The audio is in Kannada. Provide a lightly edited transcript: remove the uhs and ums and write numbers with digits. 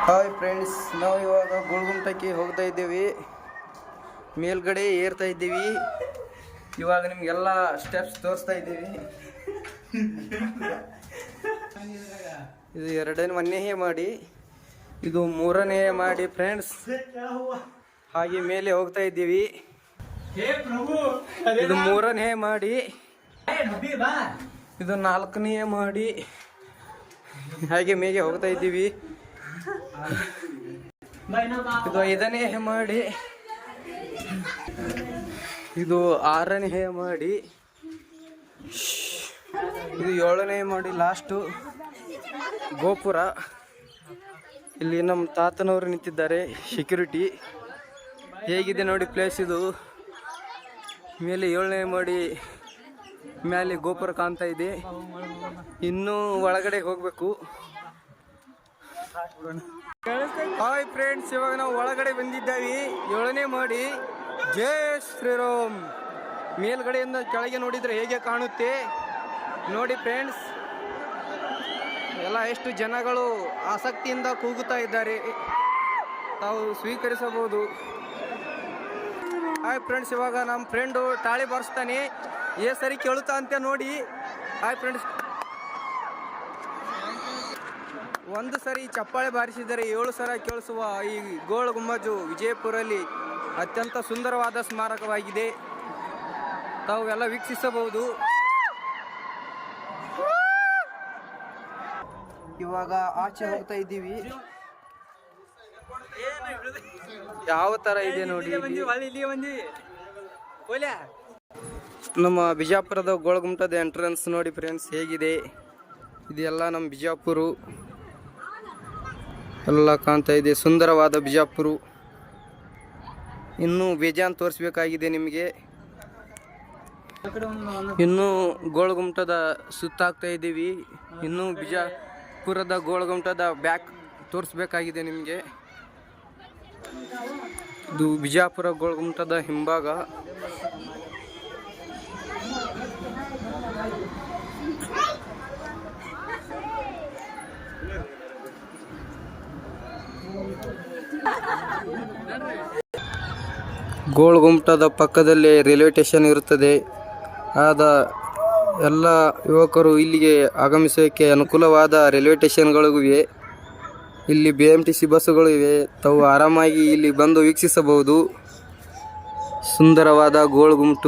ಹಾಯ್ ಫ್ರೆಂಡ್ಸ್, ನಾವು ಇವಾಗ ಗೋಳಗುಮಟಕ್ಕೆ ಹೋಗ್ತಾ ಇದ್ದೀವಿ. ಮೇಲ್ಗಡೆ ಏರ್ತಾ ಇದ್ದೀವಿ. ಇವಾಗ ನಿಮಗೆಲ್ಲ ಸ್ಟೆಪ್ಸ್ ತೋರಿಸ್ತಾ ಇದ್ದೀವಿ. ಇದು ಎರಡನೇ ಮಾಡಿ, ಇದು ಮೂರನೇ ಮಾಡಿ ಫ್ರೆಂಡ್ಸ್. ಹಾಗೆ ಮೇಲೆ ಹೋಗ್ತಾ ಇದ್ದೀವಿ. ಇದು ಮೂರನೇ ಮಾಡಿ, ಇದು ನಾಲ್ಕನೇ ಮಾಡಿ. ಹಾಗೆ ಮೇಗೆ ಹೋಗ್ತಾ ಇದ್ದೀವಿ. ಇದು ಐದನೇ ಮಾಡಿ, ಇದು ಆರನೇ ಮಾಡಿ, ಇದು ಏಳನೇ ಮಾಡಿ ಲಾಸ್ಟು ಗೋಪುರ. ಇಲ್ಲಿ ನಮ್ಮ ತಾತನವರು ನಿಂತಿದ್ದಾರೆ, ಸೆಕ್ಯೂರಿಟಿ. ಹೇಗಿದೆ ನೋಡಿ ಪ್ಲೇಸ್ ಇದು. ಮೇಲೆ ಏಳನೇ ಮಾಡಿ ಮೇಲೆ ಗೋಪುರ ಕಾಣ್ತಾ ಇದೆ. ಇನ್ನೂ ಒಳಗಡೆ ಹೋಗ್ಬೇಕು. ಹಾಯ್ ಫ್ರೆಂಡ್ಸ್, ಇವಾಗ ನಾವು ಒಳಗಡೆ ಬಂದಿದ್ದೇವೆ. ಏಳನೇ ಮಾಡಿ. ಜೈ ಶ್ರೀರಾಮ್. ಮೇಲ್ಗಡೆಯಿಂದ ಕೆಳಗೆ ನೋಡಿದ್ರೆ ಹೇಗೆ ಕಾಣುತ್ತೆ ನೋಡಿ ಫ್ರೆಂಡ್ಸ್. ಎಲ್ಲ ಎಷ್ಟು ಜನಗಳು ಆಸಕ್ತಿಯಿಂದ ಕೂಗುತ್ತಾ ಇದ್ದಾರೆ, ತಾವು ಸ್ವೀಕರಿಸಬಹುದು. ಹಾಯ್ ಫ್ರೆಂಡ್ಸ್, ಇವಾಗ ನಮ್ಮ ಫ್ರೆಂಡು ತಾಳಿ ಬಾರಿಸ್ತಾನೆ. ಸರಿ ಕೇಳುತ್ತಾ ಅಂತ ನೋಡಿ. ಹಾಯ್ ಫ್ರೆಂಡ್ಸ್, ಒಂದು ಸರಿ ಚಪ್ಪಾಳೆ ಬಾರಿಸಿದರೆ 7 ಸಲ ಕೇಳಿಸುವ ಈ ಗೋಳ ಗುಂಬಜು ವಿಜಯಪುರಲ್ಲಿ ಅತ್ಯಂತ ಸುಂದರವಾದ ಸ್ಮಾರಕವಾಗಿದೆ. ತಾವು ಎಲ್ಲ ವೀಕ್ಷಿಸಬಹುದು. ಇವಾಗ ಆಚೆ ಹೋಗ್ತಾ ಇದ್ದೀವಿ. ಯಾವ ತರ ಇದೆ ನೋಡಿ. ನಮ್ಮ ಬಿಜಾಪುರದ ಗೋಳಗುಮಟದ ಎಂಟ್ರೆನ್ಸ್ ನೋಡಿ ಫ್ರೆಂಡ್ಸ್ ಹೇಗಿದೆ. ಇದೆಲ್ಲ ನಮ್ಮ ಬಿಜಾಪುರ ಎಲ್ಲ ಕಾಣ್ತಾ ಇದೆ. ಸುಂದರವಾದ ಬಿಜಾಪುರ. ಇನ್ನೂ ಬೇಜಾನ್ ತೋರಿಸ್ಬೇಕಾಗಿದೆ ನಿಮಗೆ. ಇನ್ನೂ ಗೋಳಗುಮಟದ ಸುತ್ತಾಗ್ತಾ ಇದ್ದೀವಿ. ಇನ್ನೂ ಬಿಜಾಪುರದ ಗೋಳಗುಮಟದ ಬ್ಯಾಕ್ ತೋರಿಸ್ಬೇಕಾಗಿದೆ ನಿಮಗೆ. ಇದು ಬಿಜಾಪುರ ಗೋಳಗುಮಟದ ಹಿಂಭಾಗ. ಗೋಳಗುಮಟದ ಪಕ್ಕದಲ್ಲೇ ರೈಲ್ವೆ ಸ್ಟೇಷನ್ ಇರುತ್ತದೆ. ಆದ ಎಲ್ಲ ಯುವಕರು ಇಲ್ಲಿಗೆ ಆಗಮಿಸೋಕ್ಕೆ ಅನುಕೂಲವಾದ ರೈಲ್ವೆ ಸ್ಟೇಷನ್ಗಳು ಇವೆ. ಇಲ್ಲಿ BMTC ಬಸ್ಸುಗಳು ಇವೆ. ತಾವು ಆರಾಮಾಗಿ ಇಲ್ಲಿ ಬಂದು ವೀಕ್ಷಿಸಬಹುದು ಸುಂದರವಾದ ಗೋಳಗುಮಟ.